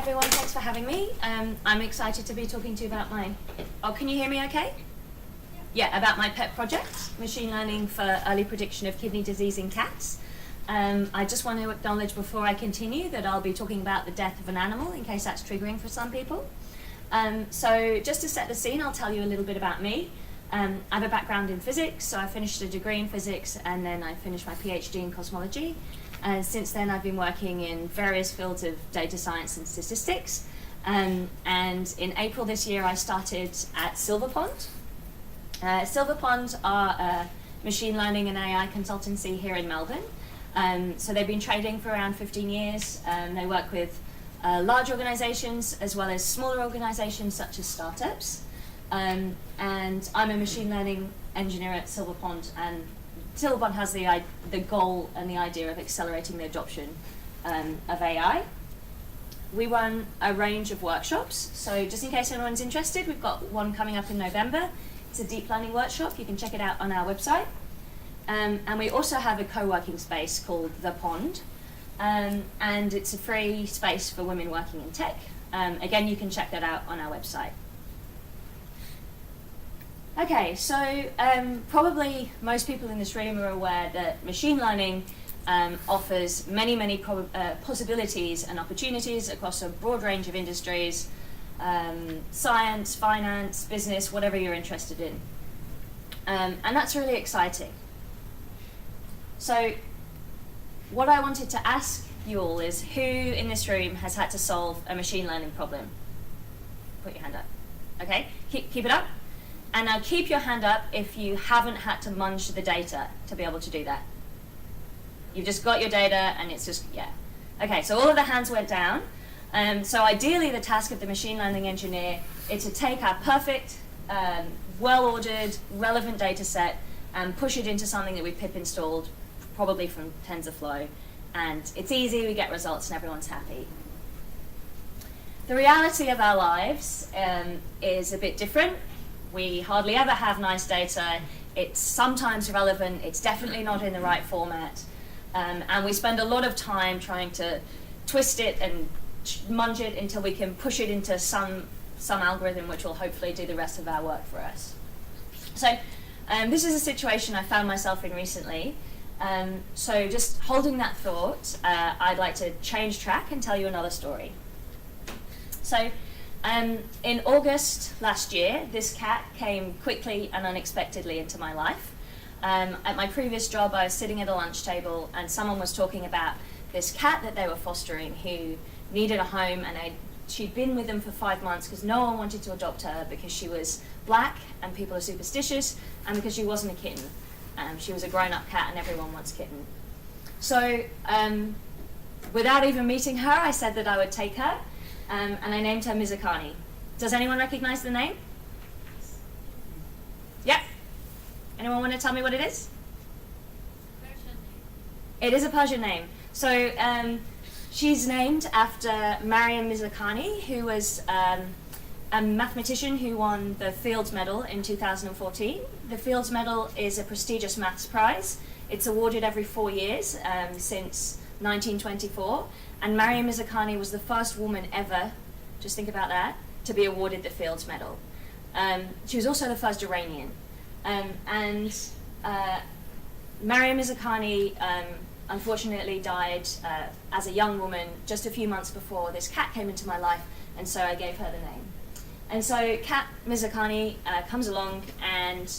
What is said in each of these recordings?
everyone, thanks for having me. I'm excited to be talking to you about my... Oh, can you hear me okay? Yeah, about my pet project, machine learning for early prediction of kidney disease in cats. I just want to acknowledge before I continue that I'll be talking about the death of an animal in case that's triggering for some people. So just to set the scene, I'll tell you a little bit about me. I have a background in physics, so I finished a degree in physics and then I finished my PhD in cosmology. And since then I've been working in various fields of data science and statistics. And in April this year I started at Silverpond. Silverpond are a machine learning and AI consultancy here in Melbourne. So they've been trading for around 15 years. They work with large organizations as well as smaller organizations such as startups. And I'm a machine learning engineer at Silverpond, and Silverpond has the goal and the idea of accelerating the adoption of AI. We run a range of workshops, so just in case anyone's interested, we've got one coming up in November. It's a deep learning workshop. You can check it out on our website. And we also have a co-working space called The Pond, and it's a free space for women working in tech. Again, you can check that out on our website. Okay, so probably most people in this room are aware that machine learning offers many possibilities and opportunities across a broad range of industries, science, finance, business, whatever you're interested in. And that's really exciting. So what I wanted to ask you all is, who in this room has had to solve a machine learning problem? Put your hand up. Okay, keep it up. And now keep your hand up if you haven't had to munch the data to be able to do that. You've just got your data and it's just, yeah. Okay, so all of the hands went down. So ideally the task of the machine learning engineer is to take our perfect, well-ordered, relevant data set and push it into something that we've pip installed, probably from TensorFlow. And it's easy, we get results and everyone's happy. The reality of our lives is a bit different. We hardly ever have nice data. It's sometimes relevant. It's definitely not in the right format. And we spend a lot of time trying to twist it and munch it until we can push it into some algorithm which will hopefully do the rest of our work for us. So this is a situation I found myself in recently. So just holding that thought, I'd like to change track and tell you another story. So in August last year, this cat came quickly and unexpectedly into my life. At my previous job, I was sitting at a lunch table and someone was talking about this cat that they were fostering who needed a home, and she'd been with them for 5 months because no one wanted to adopt her because she was black and people are superstitious, and because she wasn't a kitten. She was a grown-up cat and everyone wants a kitten. So without even meeting her, I said that I would take her. And I named her Mirzakhani. Does anyone recognize the name? Yeah? Anyone want to tell me what it is? Persian name. It is a Persian name. So she's named after Mirzakhani, who was a mathematician who won the Fields Medal in 2014. The Fields Medal is a prestigious maths prize. It's awarded every 4 years since 1924. And Mirzakhani was the first woman ever, just think about that, to be awarded the Fields Medal. She was also the first Iranian. And Mirzakhani unfortunately died as a young woman just a few months before this cat came into my life, and so I gave her the name. And so Cat Mirzakhani comes along, and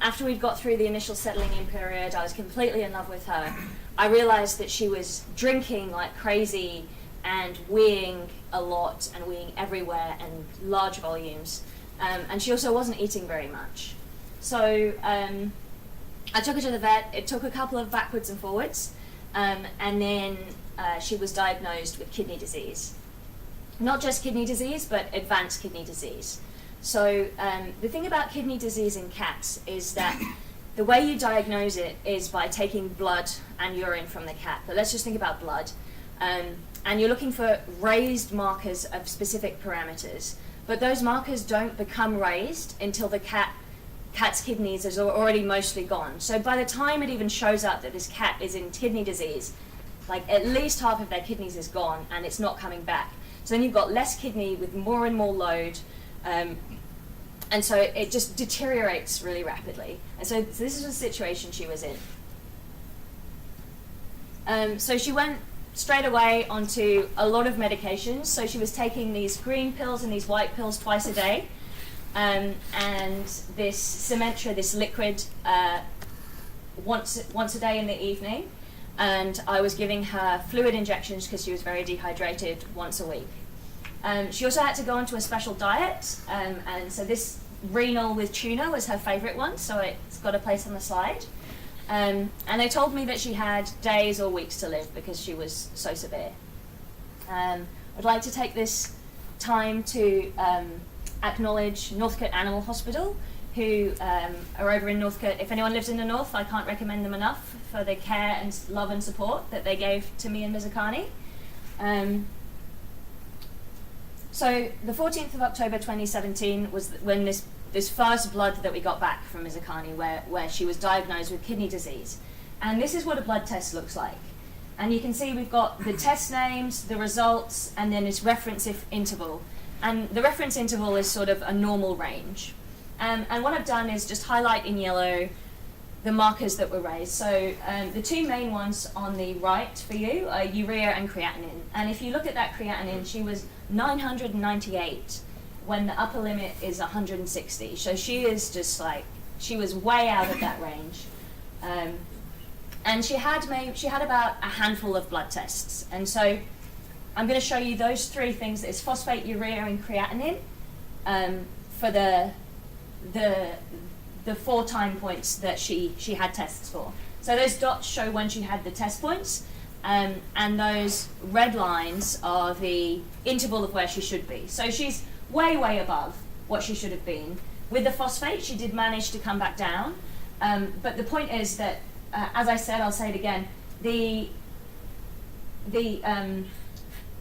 after we'd got through the initial settling in period, I was completely in love with her. I realized that she was drinking like crazy and weeing a lot and weeing everywhere and large volumes. And she also wasn't eating very much. So I took her to the vet. It took a couple of backwards and forwards. And then she was diagnosed with kidney disease. Not just kidney disease, but advanced kidney disease. So the thing about kidney disease in cats is that the way you diagnose it is by taking blood and urine from the cat. But let's just think about blood. And you're looking for raised markers of specific parameters. But those markers don't become raised until the cat's kidneys is already mostly gone. So by the time it even shows up that this cat is in kidney disease, like at least half of their kidneys is gone and it's not coming back. So then you've got less kidney with more and more load, and so it just deteriorates really rapidly. And so this is the situation she was in. So she went straight away onto a lot of medications. So she was taking these green pills and these white pills twice a day, and this Symmetra, this liquid, once a day in the evening. And I was giving her fluid injections because she was very dehydrated once a week. She also had to go onto a special diet, and so this renal with tuna was her favourite one, so it's got a place on the slide. And they told me that she had days or weeks to live because she was so severe. I'd like to take this time to acknowledge Northcote Animal Hospital, who are over in Northcote. If anyone lives in the north, I can't recommend them enough for the care and love and support that they gave to me and Mirzakhani. So the 14th of October 2017 was when this first blood that we got back from Mirzakhani, where she was diagnosed with kidney disease. And this is what a blood test looks like. And you can see we've got the test names, the results, and then this reference interval. And the reference interval is sort of a normal range. And what I've done is just highlight in yellow the markers that were raised. So the two main ones on the right for you are urea and creatinine. And if you look at that creatinine, she was 998 when the upper limit is 160. So she is just like, she was way out of that range. And she had about a handful of blood tests. And so I'm going to show you those three things. It's phosphate, urea, and creatinine for the 4 time points that she had tests for. So those dots show when she had the test points, and those red lines are the interval of where she should be. So she's way, way above what she should have been. With the phosphate, she did manage to come back down, but the point is that, as I said, I'll say it again,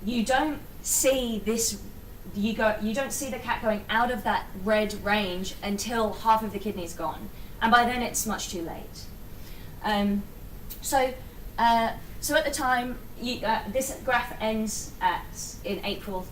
you don't see this. You don't see the cat going out of that red range until half of the kidney's gone, and by then it's much too late. So at the time, this graph ends in April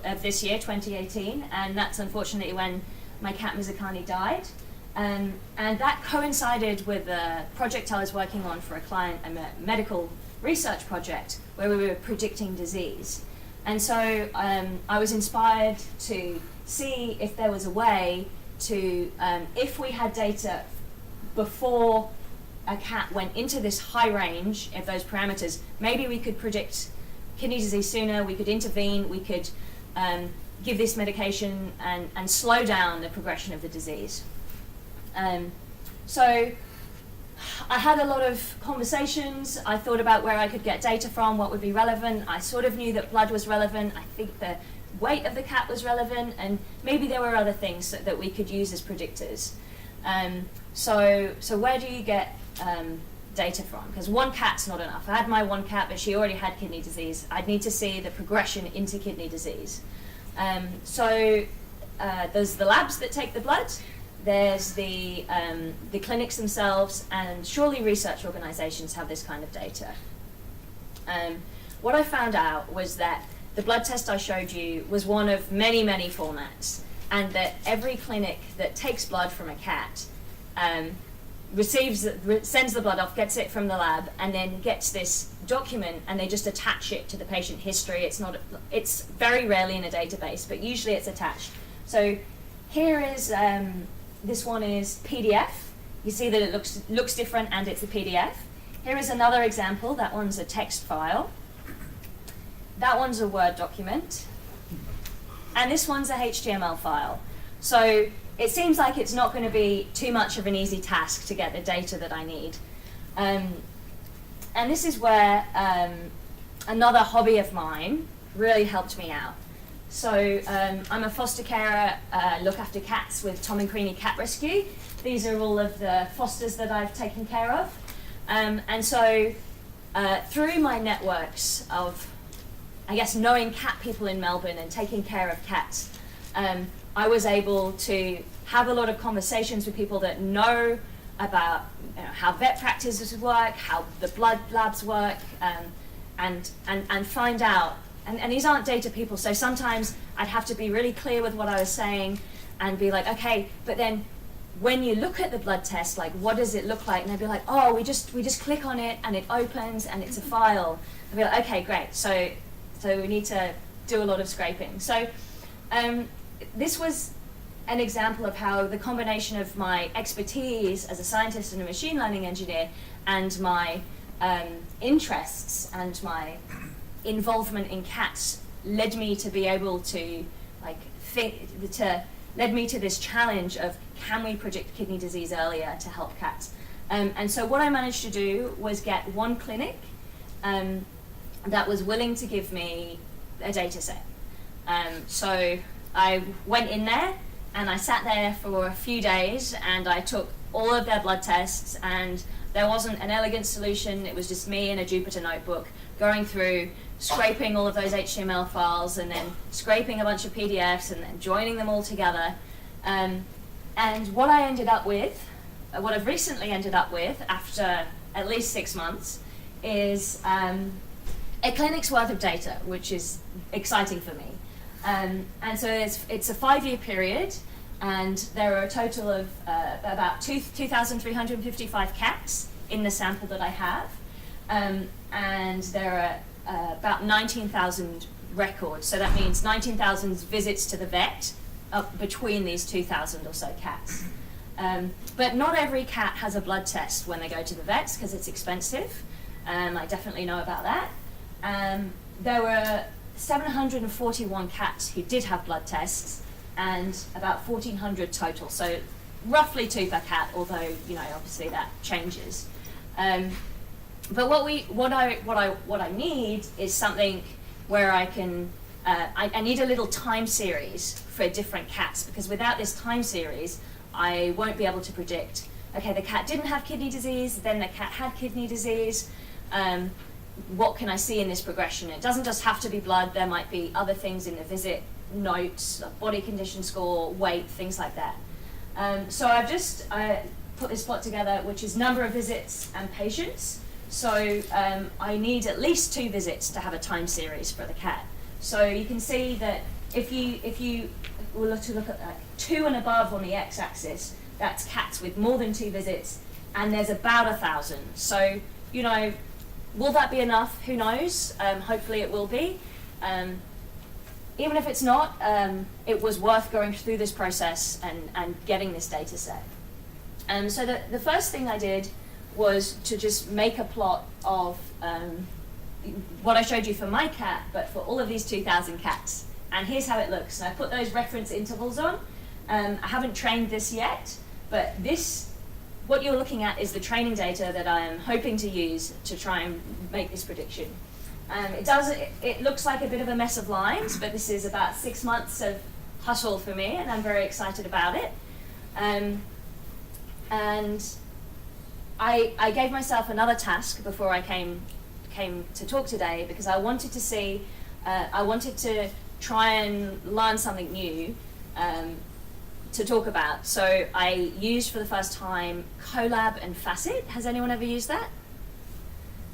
of this year, 2018, and that's unfortunately when my cat Mirzakhani died. And that coincided with a project I was working on for a client, a medical research project, where we were predicting disease. And so I was inspired to see if there was a way to, if we had data before a cat went into this high range of those parameters, maybe we could predict kidney disease sooner, we could intervene, we could give this medication and slow down the progression of the disease. So I had a lot of conversations. I thought about where I could get data from, what would be relevant. I sort of knew that blood was relevant. I think the weight of the cat was relevant, and maybe there were other things that we could use as predictors. So where do you get data from? Because one cat's not enough. I had my one cat, but she already had kidney disease. I'd need to see the progression into kidney disease. So there's the labs that take the blood. There's the clinics themselves, and surely research organisations have this kind of data. What I found out was that the blood test I showed you was one of many, many formats, and that every clinic that takes blood from a cat sends the blood off, gets it from the lab, and then gets this document, and they just attach it to the patient history. It's very rarely in a database, but usually it's attached. So here is. This one is PDF. You see that it looks different, and it's a PDF. Here is another example. That one's a text file. That one's a Word document. And this one's a HTML file. So it seems like it's not going to be too much of an easy task to get the data that I need. And this is where another hobby of mine really helped me out. So I'm a foster carer, look after cats with Tom and Creanie Cat Rescue. These are all of the fosters that I've taken care of. And so through my networks of, I guess, knowing cat people in Melbourne and taking care of cats, I was able to have a lot of conversations with people that know about how vet practices work, how the blood labs work, and find out and these aren't data people, so sometimes I'd have to be really clear with what I was saying and be like, okay, but then when you look at the blood test, like, what does it look like? And they'd be like, oh, we just click on it and it opens and it's a file. I'd be like, okay, great. So we need to do a lot of scraping. So this was an example of how the combination of my expertise as a scientist and a machine learning engineer and my interests and my involvement in cats led me to be able to led me to this challenge of, can we predict kidney disease earlier to help cats? And so what I managed to do was get one clinic that was willing to give me a data set. So I went in there and I sat there for a few days and I took all of their blood tests, and there wasn't an elegant solution. It was just me in a Jupyter notebook going through, scraping all of those HTML files and then scraping a bunch of PDFs and then joining them all together. And what I ended up with, what I've recently ended up with after at least 6 months, is a clinic's worth of data, which is exciting for me. And so it's a 5-year period, and there are a total of about 2,355 cats in the sample that I have. And there are about 19,000 records, so that means 19,000 visits to the vet between these 2,000 or so cats. But not every cat has a blood test when they go to the vets because it's expensive. I definitely know about that. There were 741 cats who did have blood tests, and about 1,400 total, so roughly 2 per cat, although obviously that changes. But what I need is something where I can I need a little time series for different cats, because without this time series I won't be able to predict, okay, the cat didn't have kidney disease, then the cat had kidney disease. What can I see in this progression? It doesn't just have to be blood, there might be other things in the visit notes, body condition score, weight, things like that. So I've just put this plot together, which is number of visits and patients. So I need at least 2 visits to have a time series for the cat. So you can see that if you were to look at 2 and above on the x-axis, that's cats with more than 2 visits, and there's about 1,000. So will that be enough? Who knows? Hopefully it will be. Even if it's not, it was worth going through this process and getting this data set. So the first thing I did was to just make a plot of what I showed you for my cat, but for all of these 2,000 cats. And here's how it looks. And I put those reference intervals on. I haven't trained this yet, but what you're looking at is the training data that I am hoping to use to try and make this prediction. It looks like a bit of a mess of lines, but this is about 6 months of hustle for me, and I'm very excited about it. And I gave myself another task before I came to talk today, because I wanted to see, I wanted to try and learn something new to talk about. So I used for the first time Colab and Facet. Has anyone ever used that?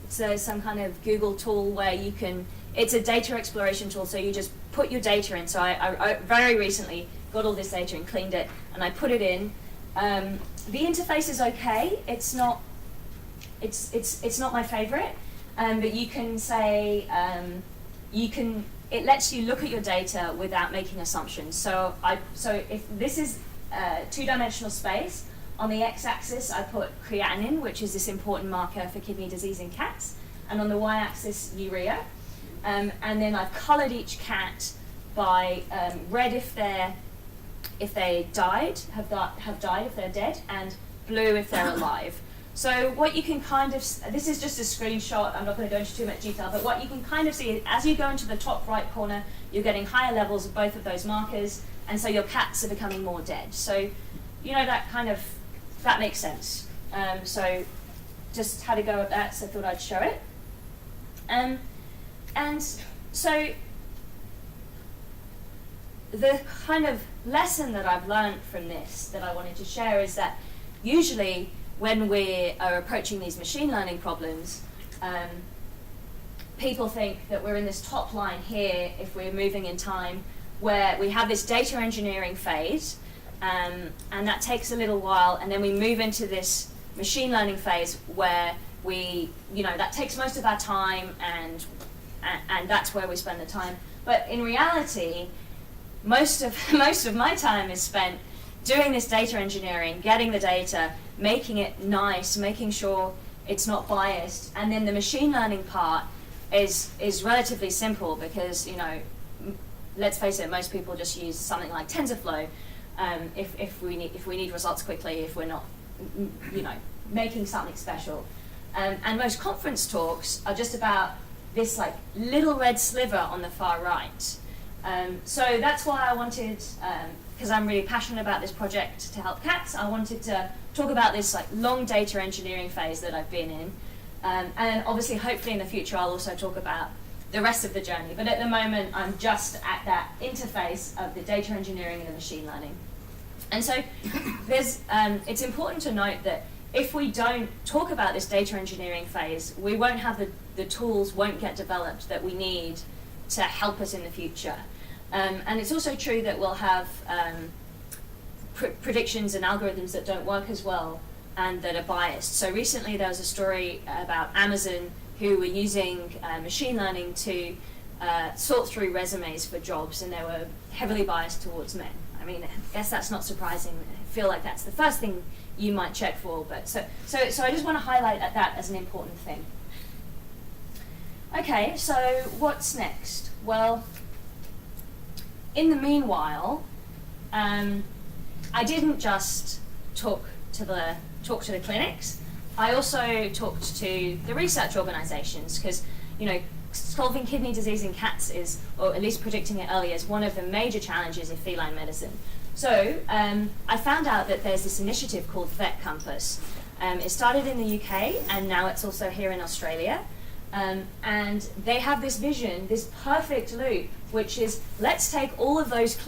It's some kind of Google tool where you can, it's a data exploration tool, so you just put your data in. So I very recently got all this data and cleaned it, and I put it in. The interface is okay. It's not my favorite, but you can say, it lets you look at your data without making assumptions. So if this is 2-dimensional space, on the x-axis I put creatinine, which is this important marker for kidney disease in cats, and on the y-axis urea. And then I've coloured each cat by red if they died, have died if they're dead, and blue if they're alive. So what you can kind of, this is just a screenshot, I'm not going to go into too much detail, but what you can kind of see, as you go into the top right corner, you're getting higher levels of both of those markers, and so your cats are becoming more dead. So, that makes sense. So just had to go with that, so I thought I'd show it. And so the kind of lesson that I've learned from this that I wanted to share is that usually when we are approaching these machine learning problems, people think that we're in this top line here, if we're moving in time, where we have this data engineering phase, and that takes a little while, and then we move into this machine learning phase where that takes most of our time, and that's where we spend the time. But in reality, most of my time is spent doing this data engineering, getting the data, making it nice, making sure it's not biased, and then the machine learning part is relatively simple because, let's face it, most people just use something like TensorFlow if we need results quickly, if we're not making something special. And most conference talks are just about this like little red sliver on the far right. So that's why I wanted, because I'm really passionate about this project to help cats, I wanted to talk about this like long data engineering phase that I've been in. And obviously, hopefully in the future, I'll also talk about the rest of the journey. But at the moment, I'm just at that interface of the data engineering and the machine learning. And so it's important to note that if we don't talk about this data engineering phase, we won't have the tools won't get developed that we need to help us in the future. And it's also true that we'll have predictions and algorithms that don't work as well and that are biased. So recently there was a story about Amazon who were using machine learning to sort through resumes for jobs, and they were heavily biased towards men. I mean, I guess that's not surprising. I feel like that's the first thing you might check for. But so I just want to highlight that as an important thing. Okay, so what's next? Well, in the meanwhile, I didn't just talk to the clinics. I also talked to the research organisations because, solving kidney disease in cats is, or at least predicting it early, is one of the major challenges of feline medicine. So I found out that there's this initiative called Vet Compass. It started in the UK and now it's also here in Australia. And they have this vision, this perfect loop, which is let's take all of those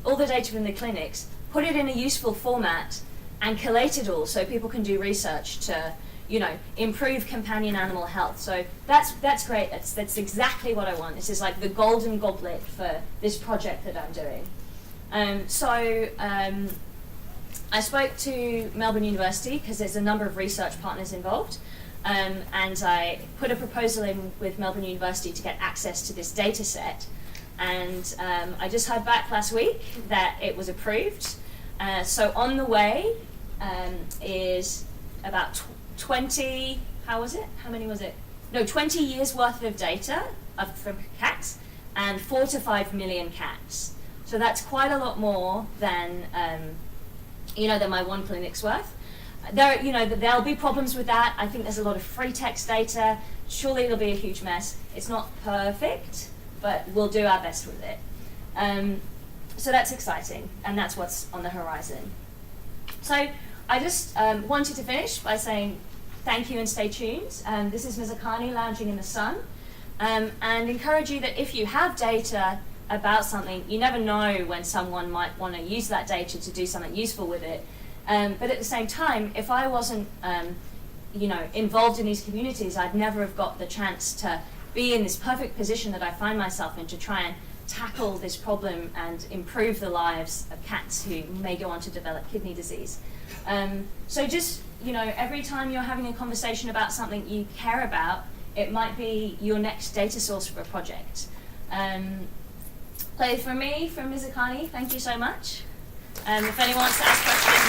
all the data from the clinics, put it in a useful format, and collate it all so people can do research to, improve companion animal health. So that's great. That's exactly what I want. This is like the golden goblet for this project that I'm doing. I spoke to Melbourne University because there's a number of research partners involved. And I put a proposal in with Melbourne University to get access to this data set. And I just heard back last week that it was approved. So on the way is about 20, how many was it? No, 20 years worth of data from cats and 4 to 5 million cats. So that's quite a lot more than, than my one clinic's worth. There'll be problems with that. I think there's a lot of free text data. Surely it'll be a huge mess. It's not perfect, but we'll do our best with it. So that's exciting, and that's what's on the horizon. So I just wanted to finish by saying thank you and stay tuned. This is Mirzakhani lounging in the sun, and encourage you that if you have data about something, you never know when someone might want to use that data to do something useful with it. But at the same time, if I wasn't, involved in these communities, I'd never have got the chance to be in this perfect position that I find myself in to try and tackle this problem and improve the lives of cats who may go on to develop kidney disease. So just, every time you're having a conversation about something you care about, it might be your next data source for a project. From me, from Mirzakhani, thank you so much. If anyone wants to ask questions,